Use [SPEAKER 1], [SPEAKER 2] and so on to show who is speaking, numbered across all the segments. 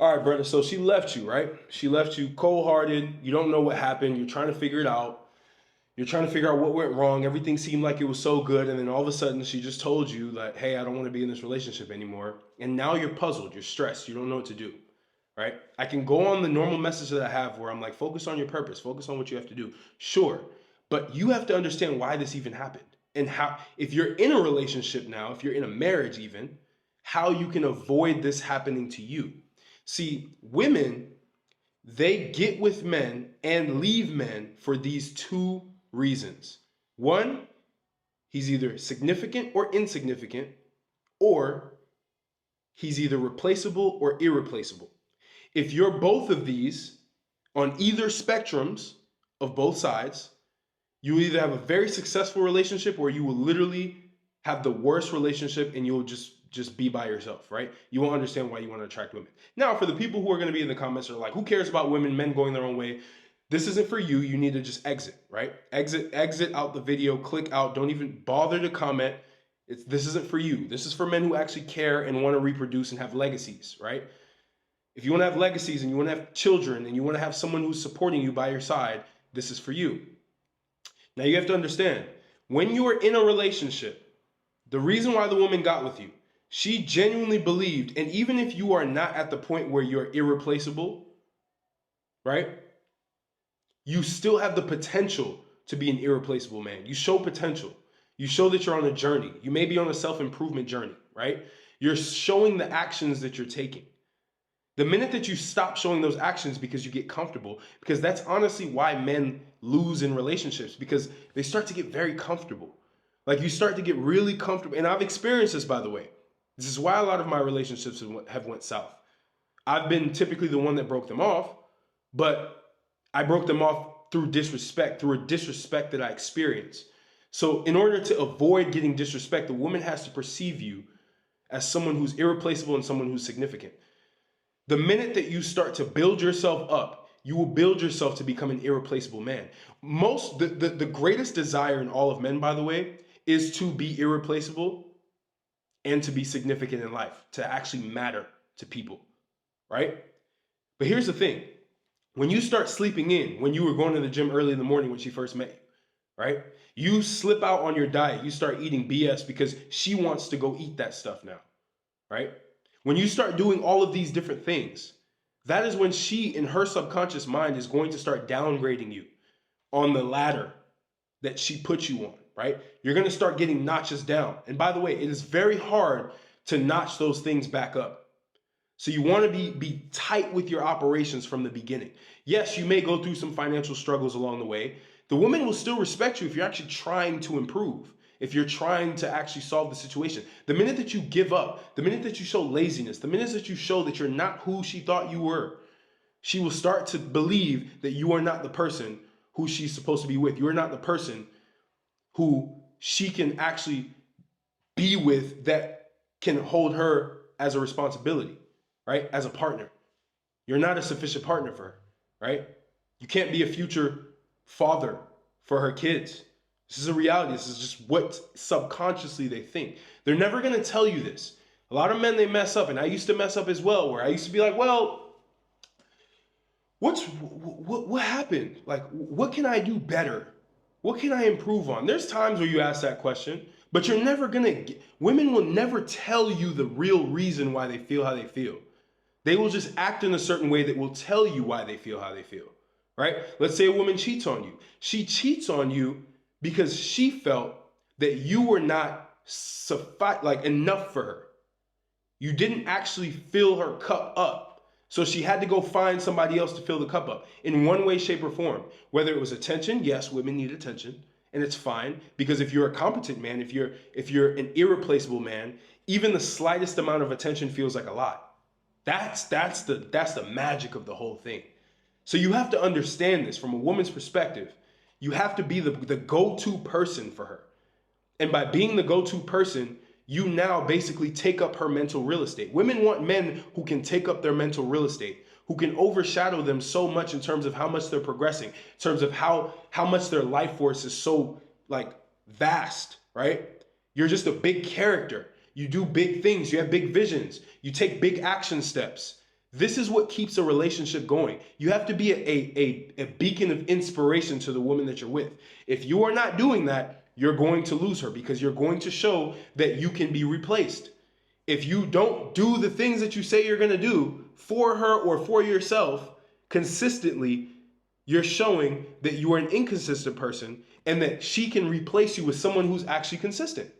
[SPEAKER 1] All right, brother. So she left you, right? She left you cold-hearted. You don't know what happened. You're trying to figure it out. You're trying to figure out what went wrong. Everything seemed like it was so good. And then all of a sudden she just told you that, hey, I don't want to be in this relationship anymore. And now you're puzzled. You're stressed. You don't know what to do, right? I can go on the normal message that I have where I'm like, focus on your purpose. Focus on what you have to do. Sure. But you have to understand why this even happened and how, if you're in a relationship now, if you're in a marriage even, how you can avoid this happening to you. See, women, they get with men and leave men for these two reasons. One, he's either significant or insignificant, or he's either replaceable or irreplaceable. If you're both of these on either spectrums of both sides, you will either have a very successful relationship or you will literally have the worst relationship and you'll just be by yourself, right? You won't understand why you want to attract women. Now, for the people who are going to be in the comments are like, who cares about women, men going their own way? This isn't for you. You need to just exit, right? Exit out the video, click out. Don't even bother to comment. This isn't for you. This is for men who actually care and want to reproduce and have legacies, right? If you want to have legacies and you want to have children and you want to have someone who's supporting you by your side, this is for you. Now you have to understand, when you are in a relationship, the reason why the woman got with you, she genuinely believed, and even if you are not at the point where you're irreplaceable, right? You still have the potential to be an irreplaceable man. You show potential. You show that you're on a journey. You may be on a self-improvement journey, right? You're showing the actions that you're taking. The minute that you stop showing those actions because you get comfortable, because that's honestly why men lose in relationships, because they start to get very comfortable. Like you start to get really comfortable. And I've experienced this, by the way. This is why a lot of my relationships have went south. I've been typically the one that broke them off, but I broke them off through disrespect, through a disrespect that I experienced. So in order to avoid getting disrespect, the woman has to perceive you as someone who's irreplaceable and someone who's significant. The minute that you start to build yourself up, you will build yourself to become an irreplaceable man. The greatest desire in all of men, by the way, is to be irreplaceable and to be significant in life, to actually matter to people, right? But here's the thing. When you start sleeping in, when you were going to the gym early in the morning when she first met you, right? You slip out on your diet. You start eating BS because she wants to go eat that stuff now, right? When you start doing all of these different things, that is when she, in her subconscious mind, is going to start downgrading you on the ladder that she put you on, right? You're going to start getting notches down. And by the way, it is very hard to notch those things back up. So you want to be tight with your operations from the beginning. Yes, you may go through some financial struggles along the way. The woman will still respect you if you're actually trying to improve, if you're trying to actually solve the situation. The minute that you give up, the minute that you show laziness, the minute that you show that you're not who she thought you were, she will start to believe that you are not the person who she's supposed to be with. You are not the person who she can actually be with that can hold her as a responsibility, right? As a partner. You're not a sufficient partner for her, right? You can't be a future father for her kids. This is a reality. This is just what subconsciously they think. They're never going to tell you this. A lot of men, they mess up, and I used to mess up as well, where I used to be like, well, what happened? Like, what can I do better? What can I improve on? There's times where you ask that question, but you're never going to, women will never tell you the real reason why they feel how they feel. They will just act in a certain way that will tell you why they feel how they feel, right? Let's say a woman cheats on you. She cheats on you because she felt that you were not enough for her. You didn't actually fill her cup up. So she had to go find somebody else to fill the cup up in one way, shape, or form. Whether it was attention, yes, women need attention, and it's fine, because if you're a competent man, if you're an irreplaceable man, even the slightest amount of attention feels like a lot. That's the magic of the whole thing. So you have to understand this from a woman's perspective. You have to be the go-to person for her. And by being the go-to person, you now basically take up her mental real estate. Women want men who can take up their mental real estate, who can overshadow them so much in terms of how much they're progressing, in terms of how much their life force is so like vast, right? You're just a big character. You do big things. You have big visions. You take big action steps. This is what keeps a relationship going. You have to be a beacon of inspiration to the woman that you're with. If you are not doing that, you're going to lose her because you're going to show that you can be replaced. If you don't do the things that you say you're going to do for her or for yourself consistently, you're showing that you are an inconsistent person and that she can replace you with someone who's actually consistent.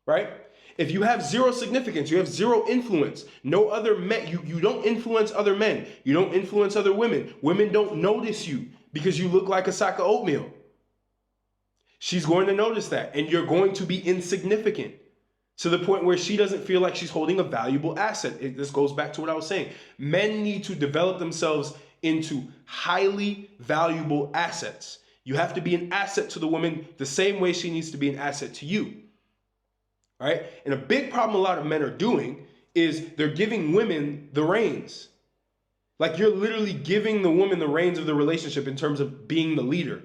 [SPEAKER 1] Right? If you have zero significance, you have zero influence, no other men, you don't influence other men, you don't influence other women. Women don't notice you because you look like a sack of oatmeal. She's going to notice that, and you're going to be insignificant to the point where she doesn't feel like she's holding a valuable asset. This goes back to what I was saying. Men need to develop themselves into highly valuable assets. You have to be an asset to the woman the same way she needs to be an asset to you. All right? And a big problem a lot of men are doing is they're giving women the reins. Like you're literally giving the woman the reins of the relationship in terms of being the leader.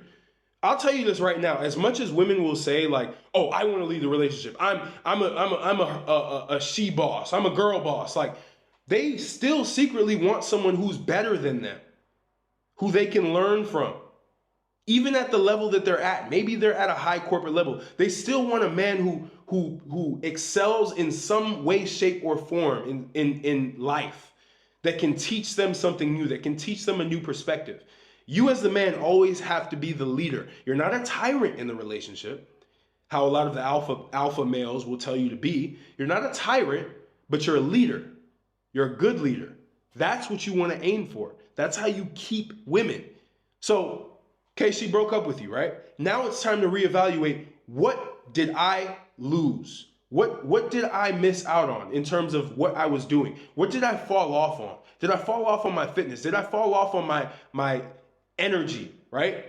[SPEAKER 1] I'll tell you this right now. As much as women will say like, "Oh, I want to lead the relationship. I'm a she boss. I'm a girl boss." Like they still secretly want someone who's better than them, who they can learn from. Even at the level that they're at, maybe they're at a high corporate level. They still want a man who excels in some way, shape, or form in life, that can teach them something new, that can teach them a new perspective. You as the man always have to be the leader. You're not a tyrant in the relationship, how a lot of the alpha males will tell you to be. You're not a tyrant, but you're a leader. You're a good leader. That's what you want to aim for. That's how you keep women. So, okay, she broke up with you, right? Now it's time to reevaluate, what did I lose? What did I miss out on in terms of what I was doing? What did I fall off on? Did I fall off on my fitness? Did I fall off on my energy, right?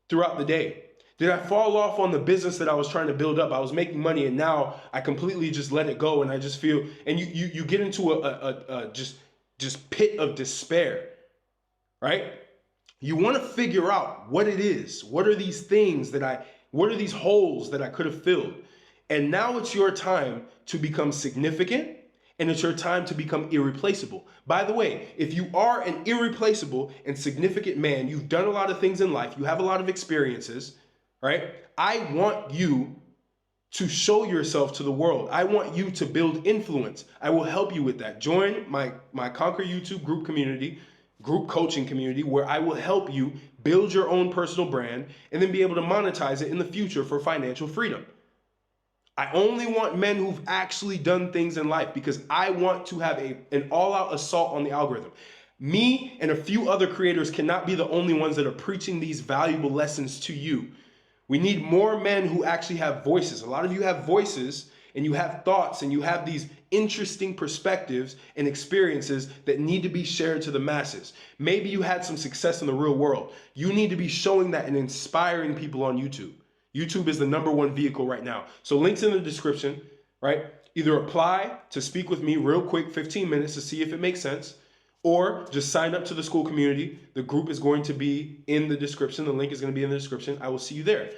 [SPEAKER 1] Throughout the day? Did I fall off on the business that I was trying to build up? I was making money and now I completely just let it go, and I just feel, and you get into a just pit of despair, right? You want to figure out what it is. What are these things what are these holes that I could have filled? And now it's your time to become significant, and it's your time to become irreplaceable. By the way, if you are an irreplaceable and significant man, you've done a lot of things in life, you have a lot of experiences, right? I want you to show yourself to the world. I want you to build influence. I will help you with that. Join my Conquer YouTube group community, group coaching community, where I will help you build your own personal brand and then be able to monetize it in the future for financial freedom. I only want men who've actually done things in life because I want to have an all-out assault on the algorithm. Me and a few other creators cannot be the only ones that are preaching these valuable lessons to you. We need more men who actually have voices. A lot of you have voices and you have thoughts and you have these interesting perspectives and experiences that need to be shared to the masses. Maybe you had some success in the real world. You need to be showing that and inspiring people on YouTube. YouTube is the #1 vehicle right now. So links in the description, right? Either apply to speak with me real quick, 15 minutes to see if it makes sense, or just sign up to the school community. The group is going to be in the description. The link is going to be in the description. I will see you there.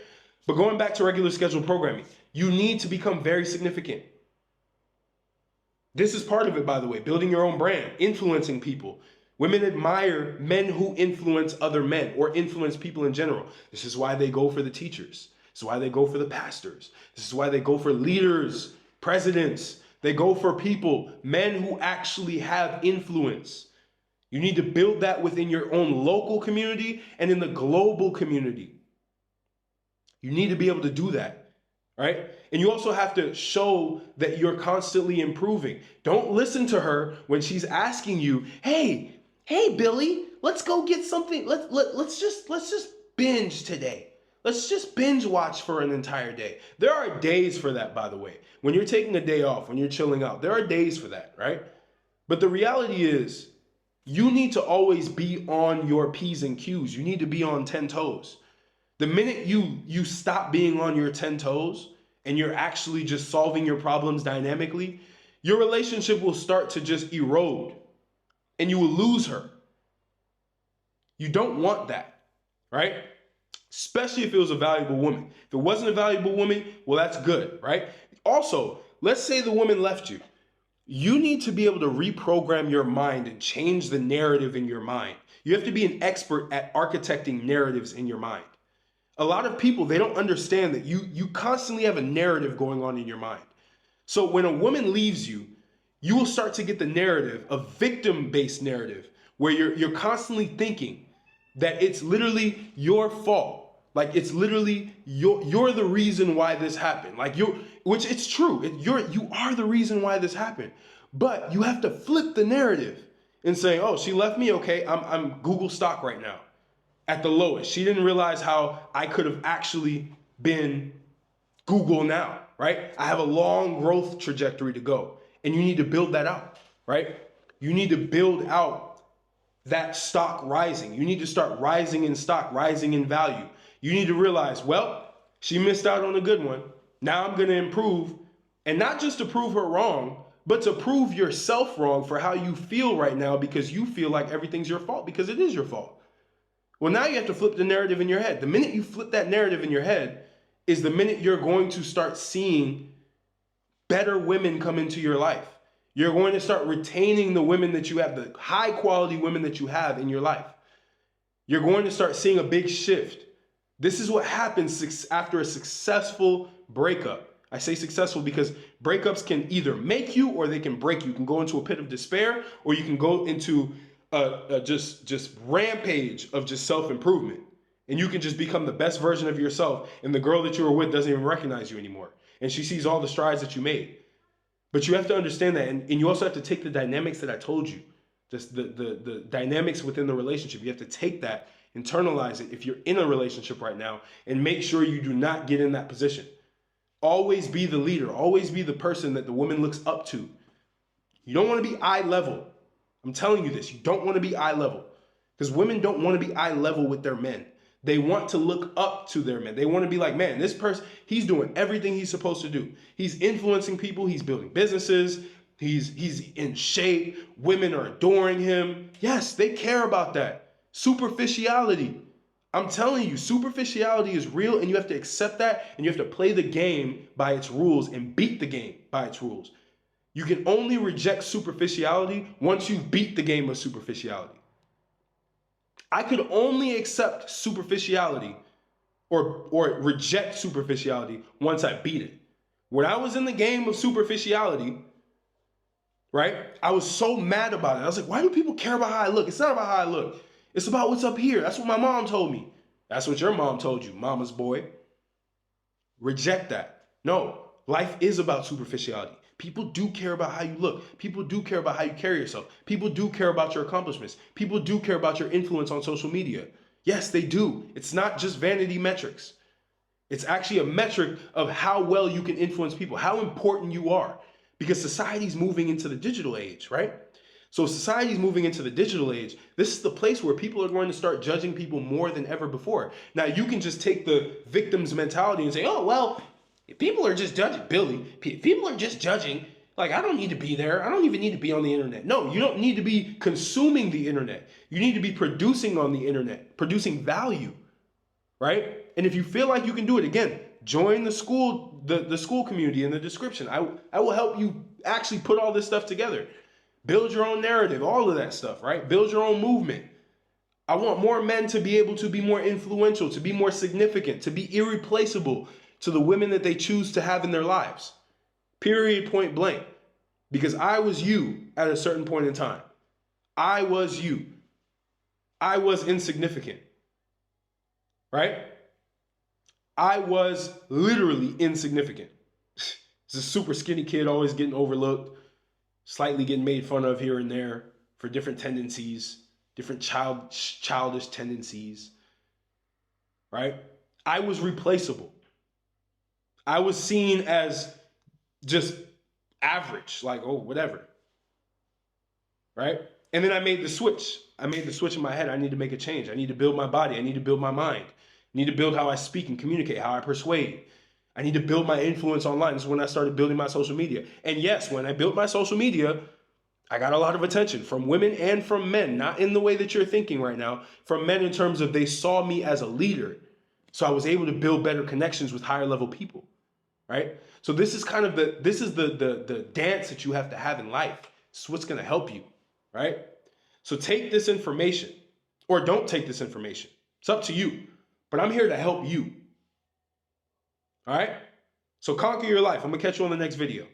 [SPEAKER 1] But going back to regular scheduled programming, you need to become very significant. This is part of it, by the way, building your own brand, influencing people. Women admire men who influence other men or influence people in general. This is why they go for the teachers. This is why they go for the pastors. This is why they go for leaders, presidents. They go for people, men who actually have influence. You need to build that within your own local community and in the global community. You need to be able to do that, right? And you also have to show that you're constantly improving. Don't listen to her when she's asking you, hey, Billy, let's go get something. Let's just binge today. Let's just binge watch for an entire day. There are days for that, by the way. When you're taking a day off, when you're chilling out, there are days for that, right? But the reality is, you need to always be on your P's and Q's. You need to be on 10 toes. The minute you stop being on your 10 toes and you're actually just solving your problems dynamically, your relationship will start to just erode and you will lose her. You don't want that, right? Especially if it was a valuable woman. If it wasn't a valuable woman, well, that's good, right? Also, let's say the woman left you. You need to be able to reprogram your mind and change the narrative in your mind. You have to be an expert at architecting narratives in your mind. A lot of people, they don't understand that you constantly have a narrative going on in your mind. So when a woman leaves you, you will start to get the narrative, a victim-based narrative, where you're constantly thinking that it's literally your fault. Like it's literally you're the reason why this happened. Like which it's true. You are the reason why this happened. But you have to flip the narrative and say, oh, she left me. Okay, I'm Google stock right now at the lowest. She didn't realize how I could have actually been Google now, right? I have a long growth trajectory to go, and you need to build that out, right? You need to build out that stock rising. You need to start rising in stock, rising in value. You need to realize, well, she missed out on a good one. Now I'm going to improve, and not just to prove her wrong, but to prove yourself wrong for how you feel right now, because you feel like everything's your fault, because it is your fault. Well, now you have to flip the narrative in your head. The minute you flip that narrative in your head is the minute you're going to start seeing better women come into your life. You're going to start retaining the women that you have, the high quality women that you have in your life. You're going to start seeing a big shift. This is what happens after a successful breakup. I say successful because breakups can either make you or they can break you. You can go into a pit of despair, or you can go into just rampage of just self-improvement. And you can just become the best version of yourself, and the girl that you were with doesn't even recognize you anymore. And she sees all the strides that you made. But you have to understand that, and you also have to take the dynamics that I told you, just the dynamics within the relationship. You have to take that, internalize it if you're in a relationship right now, and make sure you do not get in that position. Always be the leader. Always be the person that the woman looks up to. You don't want to be eye level. I'm telling you this. You don't want to be eye level, because women don't want to be eye level with their men. They want to look up to their men. They want to be like, man, this person, he's doing everything he's supposed to do. He's influencing people. He's building businesses. He's in shape. Women are adoring him. Yes, they care about that. Superficiality. I'm telling you, superficiality is real, and you have to accept that, and you have to play the game by its rules and beat the game by its rules. You can only reject superficiality once you've beat the game of superficiality. I could only accept superficiality or reject superficiality once I beat it. When I was in the game of superficiality, right, I was so mad about it. I was like, why do people care about how I look? It's not about how I look. It's about what's up here. That's what my mom told me. That's what your mom told you, mama's boy. Reject that. No, life is about superficiality. People do care about how you look. People do care about how you carry yourself. People do care about your accomplishments. People do care about your influence on social media. Yes, they do. It's not just vanity metrics. It's actually a metric of how well you can influence people, how important you are, because society's moving into the digital age, right? So society's moving into the digital age. This is the place where people are going to start judging people more than ever before. Now, you can just take the victim's mentality and say, oh, well, if people are just judging, Billy, people are just judging, like, I don't need to be there. I don't even need to be on the internet. No, you don't need to be consuming the internet. You need to be producing on the internet, producing value, right? And if you feel like you can do it, again, join the school, the school community in the description. I will help you actually put all this stuff together. Build your own narrative, all of that stuff, right? Build your own movement. I want more men to be able to be more influential, to be more significant, to be irreplaceable to the women that they choose to have in their lives. Period, point blank. Because I was you at a certain point in time. I was you. I was insignificant. Right? I was literally insignificant. It's a super skinny kid, always getting overlooked, slightly getting made fun of here and there for different tendencies, different childish tendencies. Right? I was replaceable. I was seen as just average, like, oh, whatever, right? And then I made the switch. I made the switch in my head. I need to make a change. I need to build my body. I need to build my mind. I need to build how I speak and communicate, how I persuade. I need to build my influence online. This is when I started building my social media. And yes, when I built my social media, I got a lot of attention from women and from men, not in the way that you're thinking right now, from men in terms of they saw me as a leader. So I was able to build better connections with higher level people. right? So this is kind of the dance that you have to have in life. It's what's going to help you, right? So take this information or don't take this information. It's up to you, but I'm here to help you. All right? So conquer your life. I'm going to catch you on the next video.